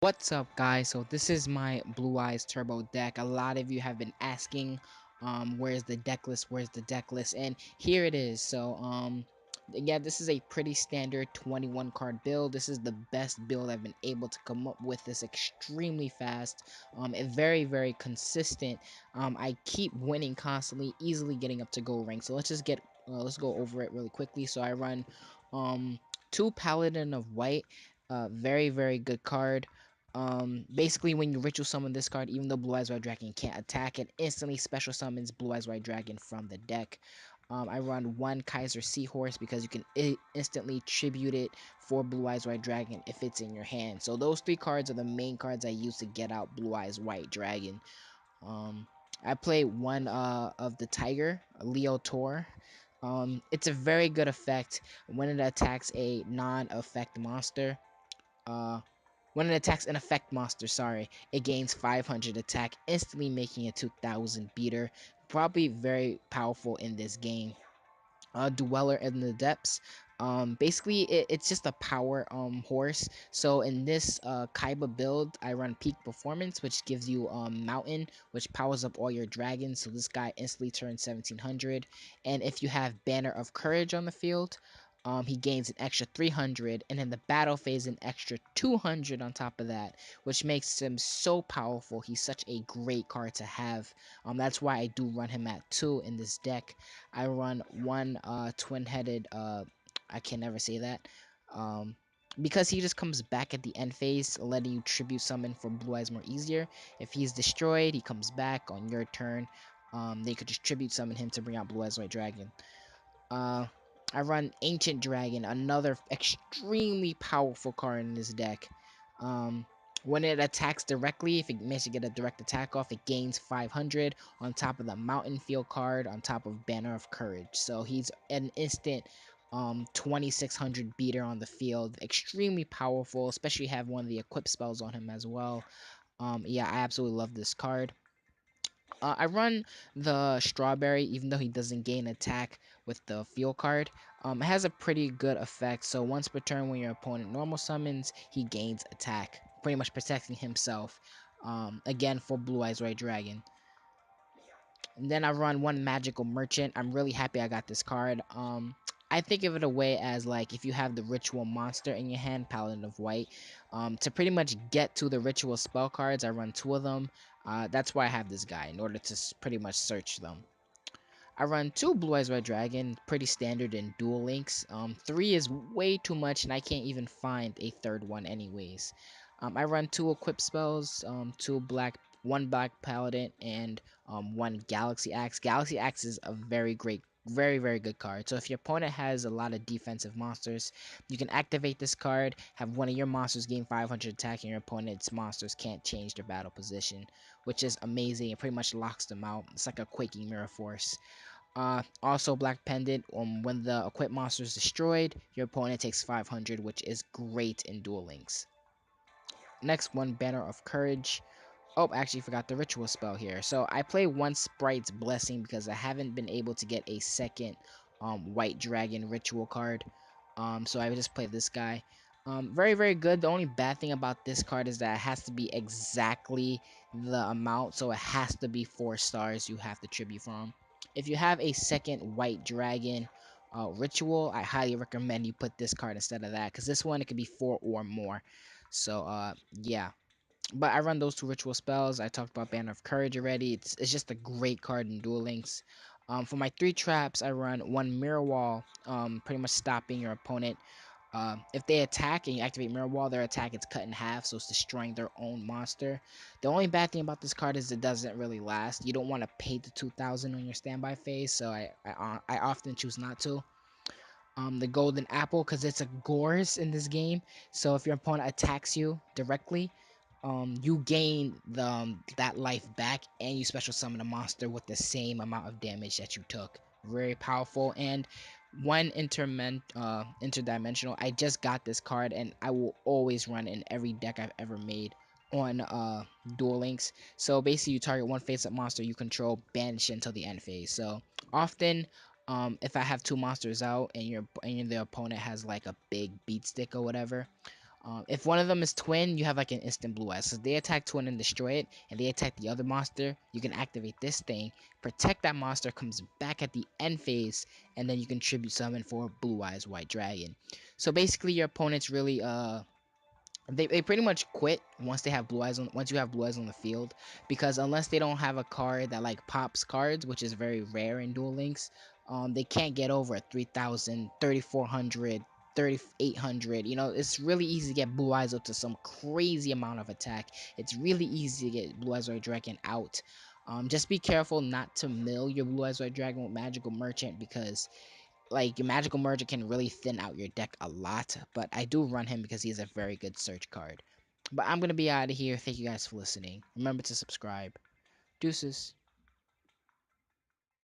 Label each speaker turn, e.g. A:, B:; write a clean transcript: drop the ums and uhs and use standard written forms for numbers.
A: What's up, guys? So this is my Blue Eyes Turbo deck. A lot of you have been asking, where's the deck list? Where's the deck list? And here it is. Yeah, this is a pretty standard 21 card build. This is the best build I've been able to come up with. This extremely fast, and very consistent. I keep winning constantly, easily getting up to gold rank. So let's go over it really quickly. So I run, two Paladin of White. Very good card. Basically, when you ritual summon this card, even though Blue Eyes White Dragon can't attack, it instantly special summons Blue Eyes White Dragon from the deck. I run one Kaiser Seahorse because you can instantly tribute it for Blue Eyes White Dragon if it's in your hand. So those three cards are the main cards I use to get out Blue Eyes White Dragon. Um, I play one of the Tiger, Leo Tor. It's a very good effect when it attacks a non-effect monster. Uh, when it attacks an effect monster, sorry, it gains 500 attack, instantly making a 2000 beater. Probably very powerful in this game. Dweller in the depths. Basically, it's just a power horse. So in this Kaiba build, I run peak performance, which gives you mountain, which powers up all your dragons. So this guy instantly turns 1700. And if you have banner of courage on the field, he gains an extra 300, and in the battle phase an extra 200 on top of that, which makes him so powerful. He's such a great card to have. That's why I do run him at 2 in this deck. I run one twin-headed, I can never say that, because he just comes back at the end phase, letting you tribute summon for Blue Eyes more easier. If he's destroyed, he comes back on your turn. They could just tribute summon him to bring out Blue Eyes White Dragon. Uh, I run Ancient Dragon, another extremely powerful card in this deck. Um, when it attacks directly, if it manages to get a direct attack off, it gains 500 on top of the Mountain Field card, on top of Banner of Courage. So he's an instant 2600 beater on the field. Extremely powerful, especially have one of the equip spells on him as well. Yeah, I absolutely love this card. I run the Strawberry, even though he doesn't gain attack with the field card. It has a pretty good effect. So once per turn, when your opponent normal summons, he gains attack, pretty much protecting himself. Again for Blue Eyes White Dragon. And then I run one Magical Merchant. I'm really happy I got this card. I think of it a way as like if you have the ritual monster in your hand, Paladin of White, to pretty much get to the ritual spell cards, I run two of them. That's why I have this guy, in order to pretty much search them. I run two Blue Eyes Red Dragon, pretty standard in Duel Links. Three is way too much, and I can't even find a third one anyways. I run two equip spells, one black paladin, and one Galaxy Axe. Galaxy Axe is a very great, very good card. So if your opponent has a lot of defensive monsters, you can activate this card, have one of your monsters gain 500 attack, and your opponent's monsters can't change their battle position, which is amazing. It pretty much locks them out. It's like a quaking mirror force. Also Black Pendant, when the equipped monster is destroyed, your opponent takes 500, which is great in Duel Links. Next one, Banner of Courage. Oh, I actually forgot the ritual spell here. So I play one Sprite's Blessing because I haven't been able to get a second White Dragon ritual card. So I just play this guy. Very good. The only bad thing about this card is that it has to be exactly the amount. So it has to be 4 stars you have to tribute from. If you have a second White Dragon ritual, I highly recommend you put this card instead of that, because this one it could be 4 or more. So yeah. But I run those two ritual spells. I talked about Banner of Courage already. It's just a great card in Duel Links. For my 3 traps, I run one Mirror Wall, pretty much stopping your opponent. If they attack and you activate Mirror Wall, their attack is cut in half, so it's destroying their own monster. The only bad thing about this card is it doesn't really last. You don't want to pay the 2000 on your standby phase, so I often choose not to. The Golden Apple, because it's a Gorse in this game, so if your opponent attacks you directly, you gain that life back, and you special summon a monster with the same amount of damage that you took. Very powerful. And one interdimensional. I just got this card, and I will always run in every deck I've ever made on Duel Links. So basically, you target one face-up monster you control, banish it until the end phase. So often, if I have two monsters out and the opponent has like a big beat stick or whatever, If one of them is twin, you have like an instant blue eyes. So they attack twin and destroy it, and they attack the other monster, you can activate this thing, protect that monster, comes back at the end phase, and then you can tribute summon for blue eyes white dragon. So basically your opponents really they pretty much quit once they have blue eyes on once you have blue eyes on the field, because unless they don't have a card that like pops cards, which is very rare in Duel Links, they can't get over 3,000, 3,400, 3,800. You know, it's really easy to get blue eyes up to some crazy amount of attack. It's really easy to get blue eyes white dragon out. Just be careful not to mill your blue eyes white dragon with magical merchant, because like your magical merger can really thin out your deck a lot, but I do run him because he's a very good search card. But I'm gonna be out of here. Thank you guys for listening. Remember to subscribe. Deuces.